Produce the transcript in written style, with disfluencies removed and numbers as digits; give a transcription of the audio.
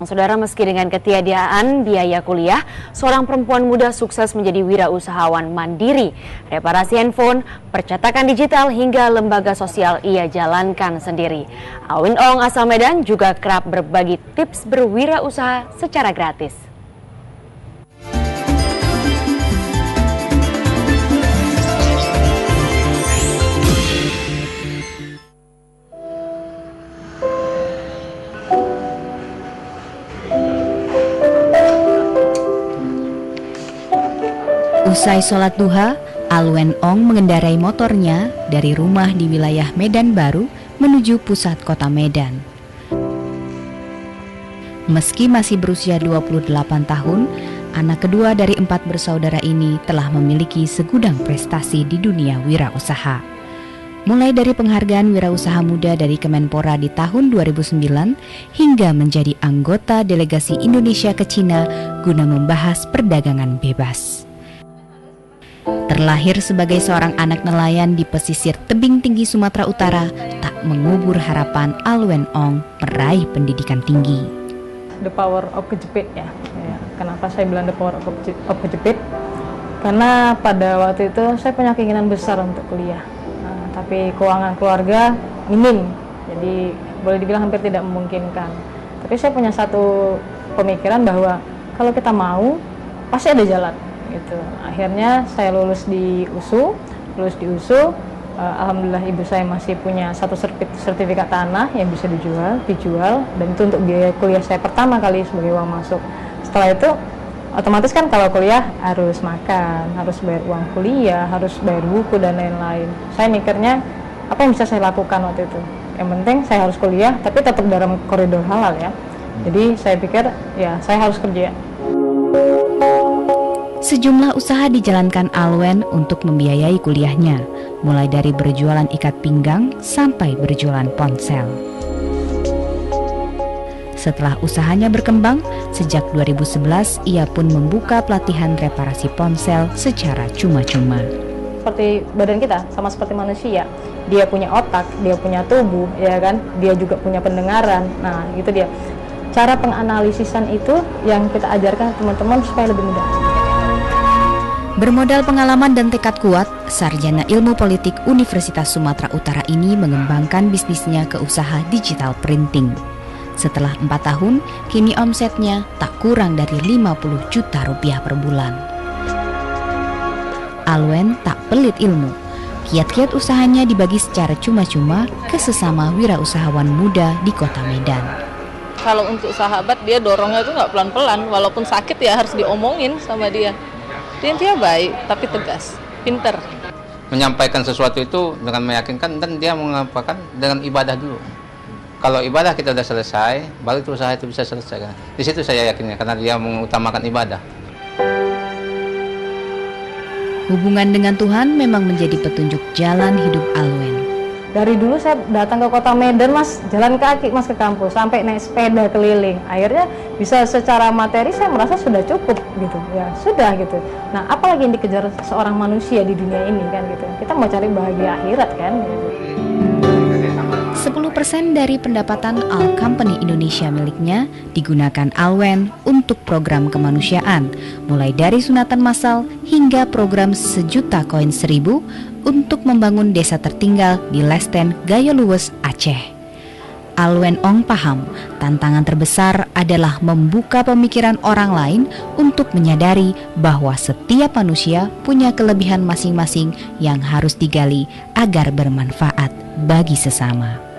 Saudara, meski dengan ketiadaan biaya kuliah, seorang perempuan muda sukses menjadi wirausahawan mandiri. Reparasi handphone, percetakan digital hingga lembaga sosial ia jalankan sendiri. Alwen Ong asal Medan juga kerap berbagi tips berwirausaha secara gratis. Usai sholat duha, Alwen Ong mengendarai motornya dari rumah di wilayah Medan Baru menuju pusat kota Medan. Meski masih berusia 28 tahun, anak kedua dari 4 bersaudara ini telah memiliki segudang prestasi di dunia wirausaha. Mulai dari penghargaan wirausaha muda dari Kemenpora di tahun 2009 hingga menjadi anggota delegasi Indonesia ke Cina guna membahas perdagangan bebas. Terlahir sebagai seorang anak nelayan di pesisir tebing tinggi Sumatera Utara, tak mengubur harapan Alwen Ong meraih pendidikan tinggi. The power of kejepit ya. Kenapa saya bilang the power of kejepit? Karena pada waktu itu saya punya keinginan besar untuk kuliah. Tapi keuangan keluarga minim, jadi boleh dibilang hampir tidak memungkinkan. Tapi saya punya satu pemikiran bahwa kalau kita mau, pasti ada jalan. Gitu. Akhirnya saya lulus di USU. Alhamdulillah ibu saya masih punya satu sertifikat tanah yang bisa dijual, dan itu untuk biaya kuliah saya pertama kali sebagai uang masuk. Setelah itu otomatis kan kalau kuliah harus makan, harus bayar uang kuliah, harus bayar buku dan lain-lain. Saya mikirnya apa yang bisa saya lakukan waktu itu? Yang penting saya harus kuliah tapi tetap dalam koridor halal ya. Jadi saya pikir ya saya harus kerja. Sejumlah usaha dijalankan Alwen untuk membiayai kuliahnya, mulai dari berjualan ikat pinggang sampai berjualan ponsel. Setelah usahanya berkembang, sejak 2011 ia pun membuka pelatihan reparasi ponsel secara cuma-cuma. Seperti badan kita, sama seperti manusia, dia punya otak, dia punya tubuh, ya kan? Dia juga punya pendengaran. Nah, itu dia. Cara penganalisisan itu yang kita ajarkan teman-teman supaya lebih mudah. Bermodal pengalaman dan tekad kuat, sarjana ilmu politik Universitas Sumatera Utara ini mengembangkan bisnisnya ke usaha digital printing. Setelah 4 tahun, kini omsetnya tak kurang dari 50 juta rupiah per bulan. Alwen tak pelit ilmu. Kiat-kiat usahanya dibagi secara cuma-cuma ke sesama wirausahawan muda di kota Medan. Kalau untuk sahabat, dia dorongnya itu nggak pelan-pelan, walaupun sakit ya harus diomongin sama dia. Dia baik, tapi tegas, pinter. Menyampaikan sesuatu itu dengan meyakinkan, dan dia mengapakan dengan ibadah dulu. Kalau ibadah kita sudah selesai, baru itu usaha itu bisa selesai. Kan? Di situ saya yakinnya, karena dia mengutamakan ibadah. Hubungan dengan Tuhan memang menjadi petunjuk jalan hidup Alwen. Dari dulu saya datang ke kota Medan, Mas, jalan kaki Mas ke kampus, sampai naik sepeda keliling. Akhirnya bisa secara materi saya merasa sudah cukup gitu. Ya, sudah gitu. Nah, apalagi yang dikejar seorang manusia di dunia ini kan gitu. Kita mau cari bahagia akhirat kan gitu. 10% dari pendapatan All Company Indonesia miliknya digunakan Alwen untuk program kemanusiaan, mulai dari sunatan massal hingga program 1 juta koin 1000 untuk membangun desa tertinggal di Lesten, Gayo-Luwes, Aceh. Alwen Ong paham, tantangan terbesar adalah membuka pemikiran orang lain untuk menyadari bahwa setiap manusia punya kelebihan masing-masing yang harus digali agar bermanfaat bagi sesama.